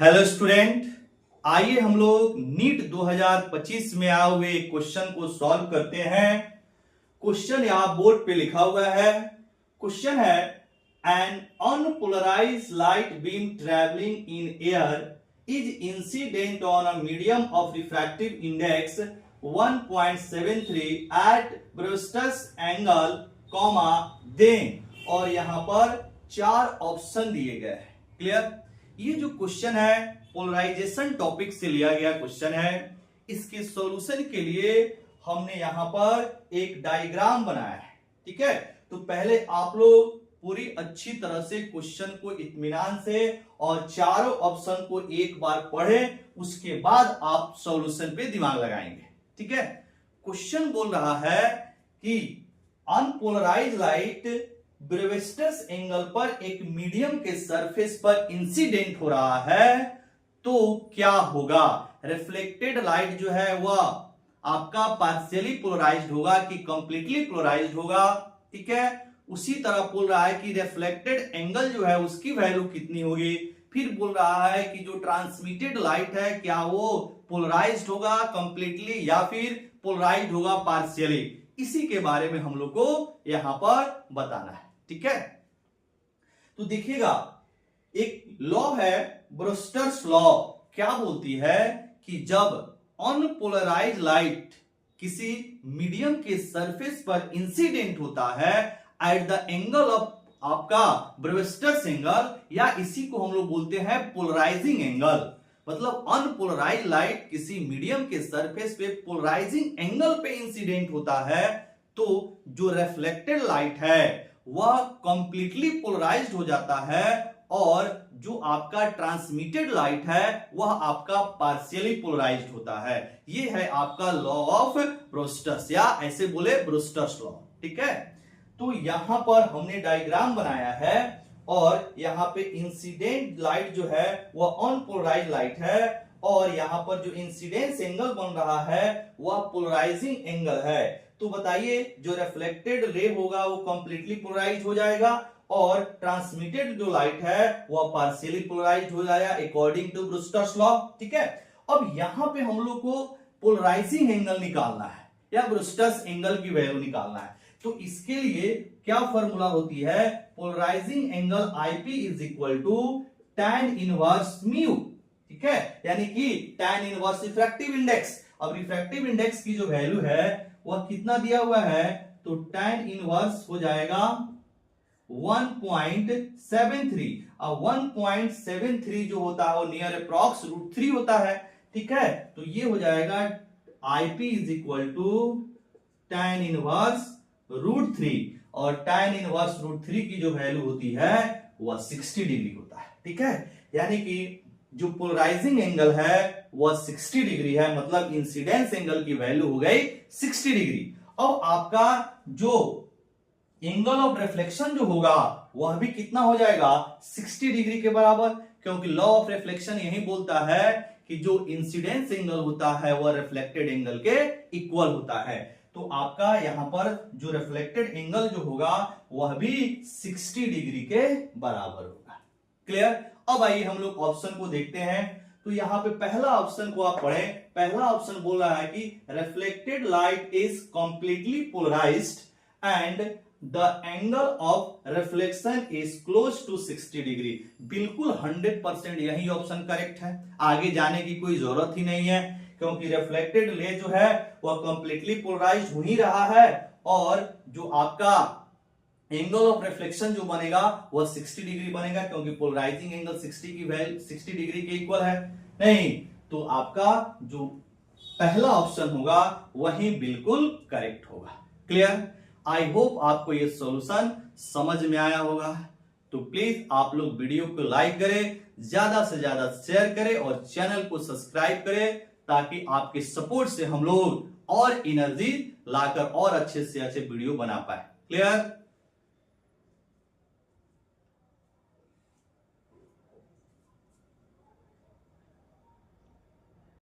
Hello student, आइए हम लोग नीट 2025 में आए हुए क्वेश्चन को सॉल्व करते हैं। क्वेश्चन यहां बोर्ड पे लिखा हुआ है। क्वेश्चन है an unpolarised light beam travelling in air is incident on a medium of refractive index 1.73 at Brewster's angle comma then, और यहां पर 4 ऑप्शन दिए गए हैं। क्लियर? ये जो क्वेश्चन है पोलराइजेशन टॉपिक से लिया गया क्वेश्चन है। इसके सॉल्यूशन के लिए हमने यहां पर एक डायग्राम बनाया है। ठीक है, तो पहले आप लोग पूरी अच्छी तरह से क्वेश्चन को इत्मीनान से और चारों ऑप्शन को एक बार पढ़ें, उसके बाद आप सॉल्यूशन पे दिमाग लगाएंगे। ठीक है, क्वेश्चन बोल रहा है कि अनपोलराइज्ड लाइट ब्रेविस्टस एंगल पर एक मीडियम के सरफेस पर इंसिडेंट हो रहा है, तो क्या होगा? रिफ्लेक्टेड लाइट जो है वह आपका पार्शियली पोलराइज्ड होगा कि कंप्लीटली पोलराइज्ड होगा। ठीक है, उसी तरह बोल रहा है कि रिफ्लेक्टेड एंगल जो है उसकी वैल्यू कितनी होगी। फिर बोल रहा है कि जो ट्रांसमिटेड लाइट है क्या वो पोलराइज्ड होगा कंप्लीटली या फिर पोलराइज्ड होगा पार्शियली। इसी के बारे में हम लोग को यहां पर बताना है। ठीक है, तो देखिएगा एक लॉ है ब्रोस्टर्स लॉ, क्या बोलती है कि जब अनपोलराइज्ड लाइट किसी मीडियम के सरफेस पर इंसिडेंट होता है एट द एंगल ऑफ आपका ब्रेविस्टस एंगल, या इसी को हम लोग बोलते हैं पोलराइजिंग एंगल, मतलब अनपोलराइज्ड लाइट किसी मीडियम के सरफेस पे पोलराइजिंग एंगल पे इंसिडेंट होता है, तो जो रिफ्लेक्टेड लाइट है वह कंप्लीटली पोलराइज्ड हो जाता है, और जो आपका ट्रांसमिटेड लाइट है वह आपका पार्शियली पोलराइज्ड होता है। ये है आपका लॉ ऑफ ब्रोस्टर्स, या ऐसे बोले ब्रोस्टर्स लॉ। ठीक है, तो यहां पर हमने डायग्राम बनाया है और यहां पे इंसिडेंट लाइट जो है वह अनपोलराइज्ड लाइट है, और यहां पर जो इंसिडेंस एंगल बन रहा है वह पोलराइजिंग एंगल है। तो बताइए, जो रिफ्लेक्टेड रे होगा वो कंप्लीटली पोलराइज्ड हो जाएगा, और ट्रांसमिटेड जो लाइट है वह पार्शियली पोलराइज्ड हो जाएगा अकॉर्डिंग टू ब्रूस्टर्स लॉ। ठीक है, अब यहां पे हम लोग को पोलराइजिंग एंगल निकालना है या ब्रूस्टर्स एंगल की वैल्यू निकालना है। तो इसके लिए क्या फॉर्मूला होती है? Polarising angle IP is equal to tan inverse mu. ठीक है, यानी कि tan इनवर्स रिफ्रैक्टिव इंडेक्स। अब रिफ्रैक्टिव इंडेक्स की जो वैल्यू है वह कितना दिया हुआ है, तो tan इनवर्स हो जाएगा 1.73। अब 1.73 जो होता है वो नियर अप्रॉक्स √3 होता है। ठीक है, तो ये हो जाएगा IP is equal to tan inverse √3, और tan इनवर्स √3 की जो वैल्यू होती है वह 60 डिग्री होता है। ठीक है, यानी कि जो पोलराइजिंग एंगल है वह 60 डिग्री है, मतलब इंसिडेंस एंगल की वैल्यू हो गई 60 डिग्री। अब आपका जो एंगल ऑफ रिफ्लेक्शन जो होगा वह भी कितना हो जाएगा? 60 डिग्री के बराबर, क्योंकि लॉ ऑफ रिफ्लेक्शन यही बोलता है कि जो इंसिडेंस एंगल होता है वह रिफ्लेक्टेड एंगल के इक्वल होता है। तो आपका यहां पर जो रिफ्लेक्टेड एंगल जो होगा वह भी 60 डिग्री के बराबर होगा। क्लियर? अब आइए हम लोग ऑप्शन को देखते हैं। तो यहां पे पहला ऑप्शन को आप पढ़ें। पहला ऑप्शन बोल रहा है कि reflected light is completely polarised and the angle of reflection is close to 60 degree. बिल्कुल 100% यही ऑप्शन करेक्ट है, आगे जाने की कोई जरूरत ही नहीं है, क्योंकि रिफ्लेक्टेड रे जो है वह कंप्लीटली पोलराइज्ड हो ही रहा है, और जो आपका एंगल ऑफ रिफ्लेक्शन जो बनेगा वह 60 डिग्री बनेगा, क्योंकि पोलराइजिंग एंगल 60 की वैल्यू 60 डिग्री के इक्वल है। नहीं, तो आपका जो पहला ऑप्शन होगा वही बिल्कुल करेक्ट होगा। क्लियर? आई होप आपको ये सॉल्यूशन समझ में आया होगा। तो प्लीज आप लोग वीडियो को लाइक करें, ज्यादा से ज्यादा शेयर करें और चैनल को सब्सक्राइब करें, ताकि आपके सपोर्ट से हम लोग और एनर्जी लाकर और अच्छे से अच्छे वीडियो बना पाए। क्लियर?